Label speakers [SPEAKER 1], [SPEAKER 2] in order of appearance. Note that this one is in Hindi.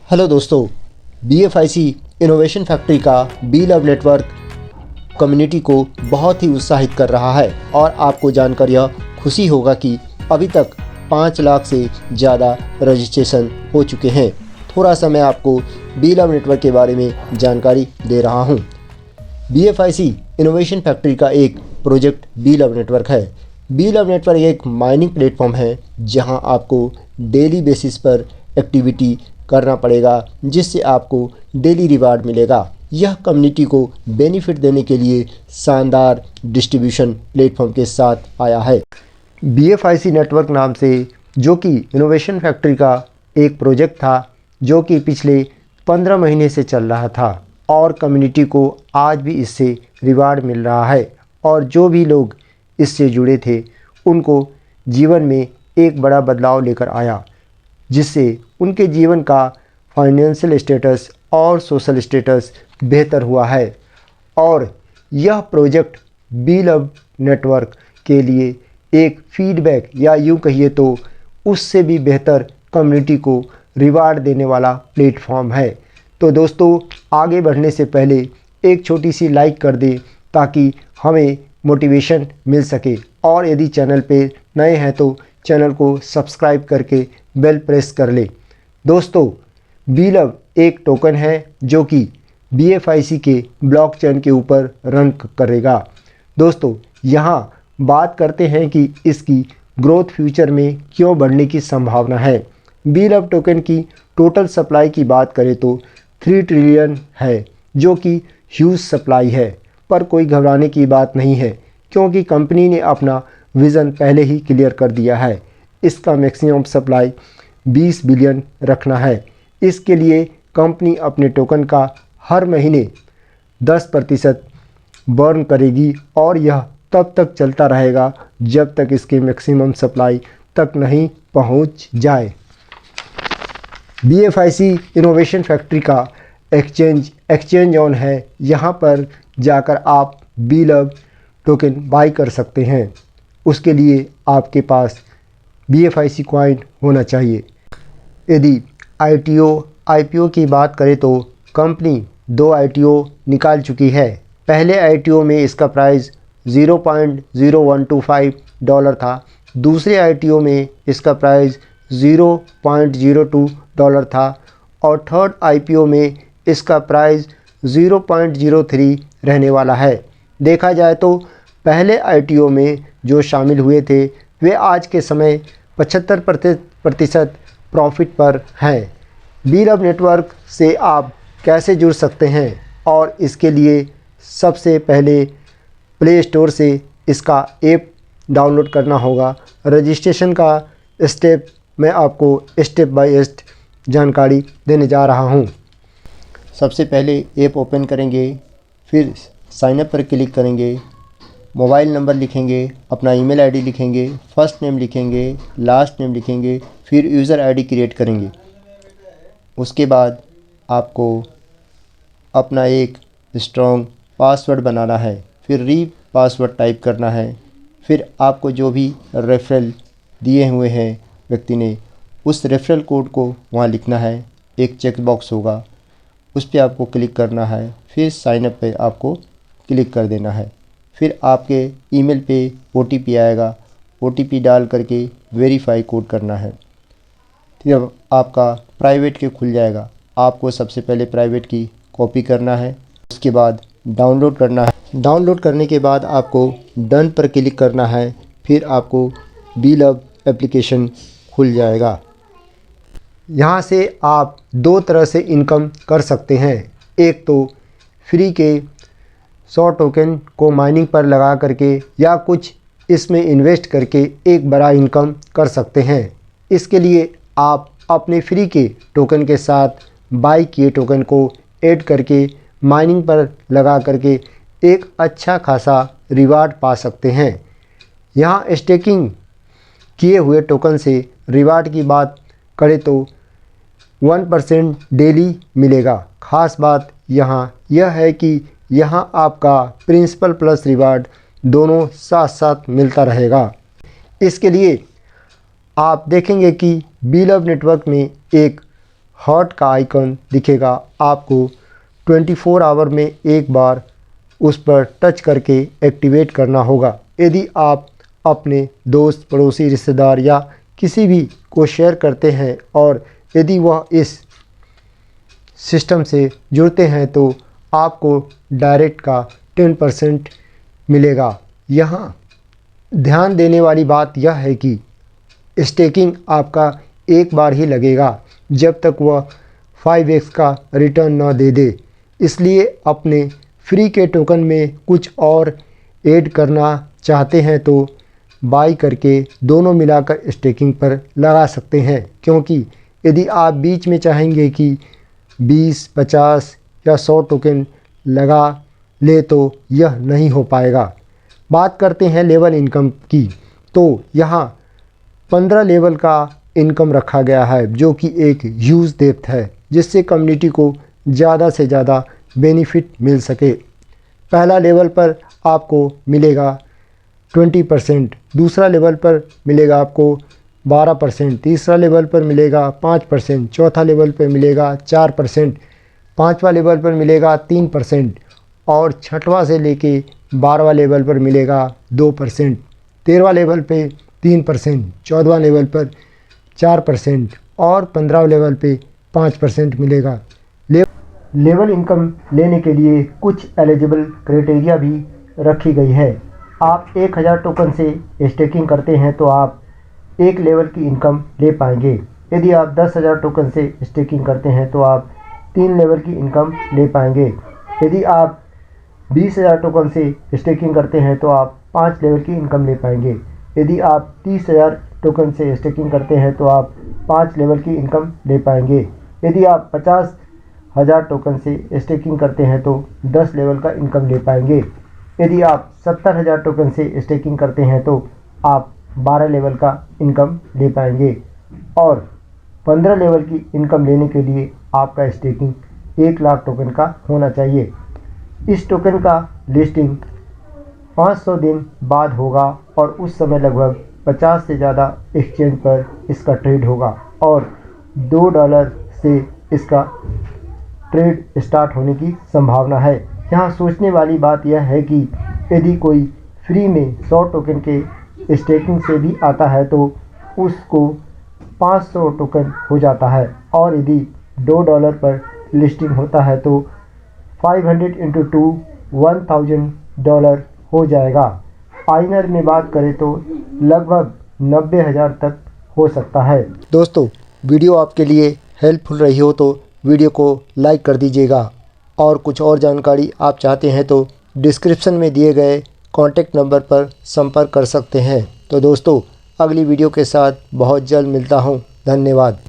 [SPEAKER 1] हेलो दोस्तों, BFIC इनोवेशन फैक्ट्री का बी लव नेटवर्क कम्युनिटी को बहुत ही उत्साहित कर रहा है और आपको जानकर यह खुशी होगा कि अभी तक 5 लाख से ज़्यादा रजिस्ट्रेशन हो चुके हैं। थोड़ा सा मैं आपको बी लव नेटवर्क के बारे में जानकारी दे रहा हूँ। BFIC इनोवेशन फैक्ट्री का एक प्रोजेक्ट बी लव नेटवर्क है। बी लव नेटवर्क एक माइनिंग प्लेटफॉर्म है जहां आपको डेली बेसिस पर एक्टिविटी करना पड़ेगा, जिससे आपको डेली रिवार्ड मिलेगा। यह कम्युनिटी को बेनिफिट देने के लिए शानदार डिस्ट्रीब्यूशन प्लेटफॉर्म के साथ आया है। BFIC नेटवर्क नाम से, जो कि इनोवेशन फैक्ट्री का एक प्रोजेक्ट था जो कि पिछले 15 महीने से चल रहा था और कम्युनिटी को आज भी इससे रिवार्ड मिल रहा है। और जो भी लोग इससे जुड़े थे उनको जीवन में एक बड़ा बदलाव लेकर आया, जिससे उनके जीवन का फाइनेंशियल स्टेटस और सोशल स्टेटस बेहतर हुआ है। और यह प्रोजेक्ट बी लव नेटवर्क के लिए एक फीडबैक या यूँ कहिए तो उससे भी बेहतर कम्युनिटी को रिवार्ड देने वाला प्लेटफॉर्म है। तो दोस्तों, आगे बढ़ने से पहले एक छोटी सी लाइक कर दें ताकि हमें मोटिवेशन मिल सके, और यदि चैनल पे नए हैं तो चैनल को सब्सक्राइब करके बेल प्रेस कर ले। दोस्तों, बी लव एक टोकन है जो कि BFIC के ब्लॉकचेन के ऊपर रन करेगा। दोस्तों, यहाँ बात करते हैं कि इसकी ग्रोथ फ्यूचर में क्यों बढ़ने की संभावना है। बी लव टोकन की टोटल सप्लाई की बात करें तो 3 ट्रिलियन है, जो कि ह्यूज सप्लाई है। पर कोई घबराने की बात नहीं है, क्योंकि कंपनी ने अपना विज़न पहले ही क्लियर कर दिया है। इसका मैक्सिमम सप्लाई 20 बिलियन रखना है। इसके लिए कंपनी अपने टोकन का हर महीने 10% बर्न करेगी और यह तब तक चलता रहेगा जब तक इसके मैक्सिमम सप्लाई तक नहीं पहुंच जाए। BFIC इनोवेशन फैक्ट्री का एक्सचेंज ऑन है। यहां पर जाकर आप बी लव टोकन बाई कर सकते हैं। उसके लिए आपके पास BFIC कॉइन होना चाहिए। यदि IPO की बात करें तो कंपनी 2 IPO निकाल चुकी है। पहले IPO में इसका प्राइस $0.0125 था। दूसरे IPO में इसका प्राइस $0.02 था और थर्ड IPO में इसका प्राइस 0.03 रहने वाला है। देखा जाए तो पहले IPO में जो शामिल हुए थे वे आज के समय 75% प्रॉफिट पर हैं। बी लव नेटवर्क से आप कैसे जुड़ सकते हैं, और इसके लिए सबसे पहले प्ले स्टोर से इसका ऐप डाउनलोड करना होगा। रजिस्ट्रेशन का स्टेप मैं आपको स्टेप बाय स्टेप जानकारी देने जा रहा हूं। सबसे पहले ऐप ओपन करेंगे, फिर साइन अप पर क्लिक करेंगे, मोबाइल नंबर लिखेंगे, अपना ईमेल आईडी लिखेंगे, फर्स्ट नेम लिखेंगे, लास्ट नेम लिखेंगे, फिर यूज़र आईडी क्रिएट करेंगे। उसके बाद आपको अपना एक स्ट्रॉन्ग पासवर्ड बनाना है, फिर पासवर्ड टाइप करना है। फिर आपको जो भी रेफरल दिए हुए हैं व्यक्ति ने, उस रेफरल कोड को वहाँ लिखना है। एक चेक बॉक्स होगा, उस पर आपको क्लिक करना है, फिर साइन अप पे आपको क्लिक कर देना है। फिर आपके ईमेल पे OTP आएगा, OTP डाल करके वेरीफाई कोड करना है। फिर आपका प्राइवेट की खुल जाएगा। आपको सबसे पहले प्राइवेट की कॉपी करना है, उसके बाद डाउनलोड करना है। डाउनलोड करने के बाद आपको डन पर क्लिक करना है, फिर आपको बी लव एप्लीकेशन खुल जाएगा। यहाँ से आप 2 तरह से इनकम कर सकते हैं। एक तो फ्री के 100 टोकन को माइनिंग पर लगा करके या कुछ इसमें इन्वेस्ट करके एक बड़ा इनकम कर सकते हैं। इसके लिए आप अपने फ्री के टोकन के साथ बाई किए टोकन को ऐड करके माइनिंग पर लगा करके एक अच्छा खासा रिवार्ड पा सकते हैं। यहाँ स्टेकिंग किए हुए टोकन से रिवार्ड की बात करें तो 1% डेली मिलेगा। ख़ास बात यहाँ यह है कि यहाँ आपका प्रिंसिपल प्लस रिवार्ड दोनों साथ साथ मिलता रहेगा। इसके लिए आप देखेंगे कि बी लव नेटवर्क में एक हार्ट का आइकन दिखेगा। आपको 24 आवर में एक बार उस पर टच करके एक्टिवेट करना होगा। यदि आप अपने दोस्त, पड़ोसी, रिश्तेदार या किसी भी को शेयर करते हैं और यदि वह इस सिस्टम से जुड़ते हैं तो आपको डायरेक्ट का 10% मिलेगा। यहाँ ध्यान देने वाली बात यह है कि स्टेकिंग आपका एक बार ही लगेगा जब तक वह 5x का रिटर्न न दे दे। इसलिए अपने फ्री के टोकन में कुछ और ऐड करना चाहते हैं तो बाई करके दोनों मिलाकर स्टेकिंग पर लगा सकते हैं, क्योंकि यदि आप बीच में चाहेंगे कि 20, 50 या 100 टोकन लगा ले तो यह नहीं हो पाएगा। बात करते हैं लेवल इनकम की, तो यहाँ 15 लेवल का इनकम रखा गया है, जो कि एक ह्यूज डेप्थ है जिससे कम्युनिटी को ज़्यादा से ज़्यादा बेनिफिट मिल सके। पहला लेवल पर आपको मिलेगा 20%, दूसरा लेवल पर मिलेगा आपको 12%, तीसरा लेवल पर मिलेगा 5%, चौथा लेवल पर मिलेगा 4%, पाँचवा लेवल पर मिलेगा 3% और छठवां से लेके 12वां लेवल पर मिलेगा 2%, 13वां लेवल पे 3%, 14वां लेवल पर 4% और 15वां लेवल पे 5% मिलेगा। लेवल इनकम लेने के लिए कुछ एलिजिबल क्राइटेरिया भी रखी गई है। आप 1000 टोकन से स्टेकिंग करते हैं तो आप 1 लेवल की इनकम ले पाएंगे। यदि आप 10,000 टोकन से स्टेकिंग करते हैं तो आप 3 लेवल की इनकम ले पाएंगे। यदि आप 20,000 टोकन से स्टेकिंग करते हैं तो आप 5 लेवल की इनकम ले पाएंगे। यदि आप 30,000 टोकन से स्टेकिंग करते हैं तो आप 5 लेवल की इनकम ले पाएंगे। यदि आप 50,000 टोकन से स्टेकिंग करते हैं तो 10 लेवल का इनकम ले पाएंगे। यदि आप 70,000 टोकन से स्टेकिंग करते हैं तो आप 12 लेवल का इनकम ले पाएंगे। और 15 लेवल की इनकम लेने के लिए आपका स्टेकिंग 1 लाख टोकन का होना चाहिए। इस टोकन का लिस्टिंग 500 दिन बाद होगा और उस समय लगभग 50 से ज़्यादा एक्सचेंज पर इसका ट्रेड होगा और $2 से इसका ट्रेड स्टार्ट होने की संभावना है। यहाँ सोचने वाली बात यह है कि यदि कोई फ्री में 100 टोकन के स्टेकिंग से भी आता है तो उसको 500 टोकन हो जाता है और यदि $2 पर लिस्टिंग होता है तो 500 × 2 $1,000 हो जाएगा। आइनर में बात करें तो लगभग 90,000 तक हो सकता है। दोस्तों, वीडियो आपके लिए हेल्पफुल रही हो तो वीडियो को लाइक कर दीजिएगा और कुछ और जानकारी आप चाहते हैं तो डिस्क्रिप्शन में दिए गए कॉन्टैक्ट नंबर पर संपर्क कर सकते हैं। तो दोस्तों, अगली वीडियो के साथ बहुत जल्द मिलता हूँ। धन्यवाद।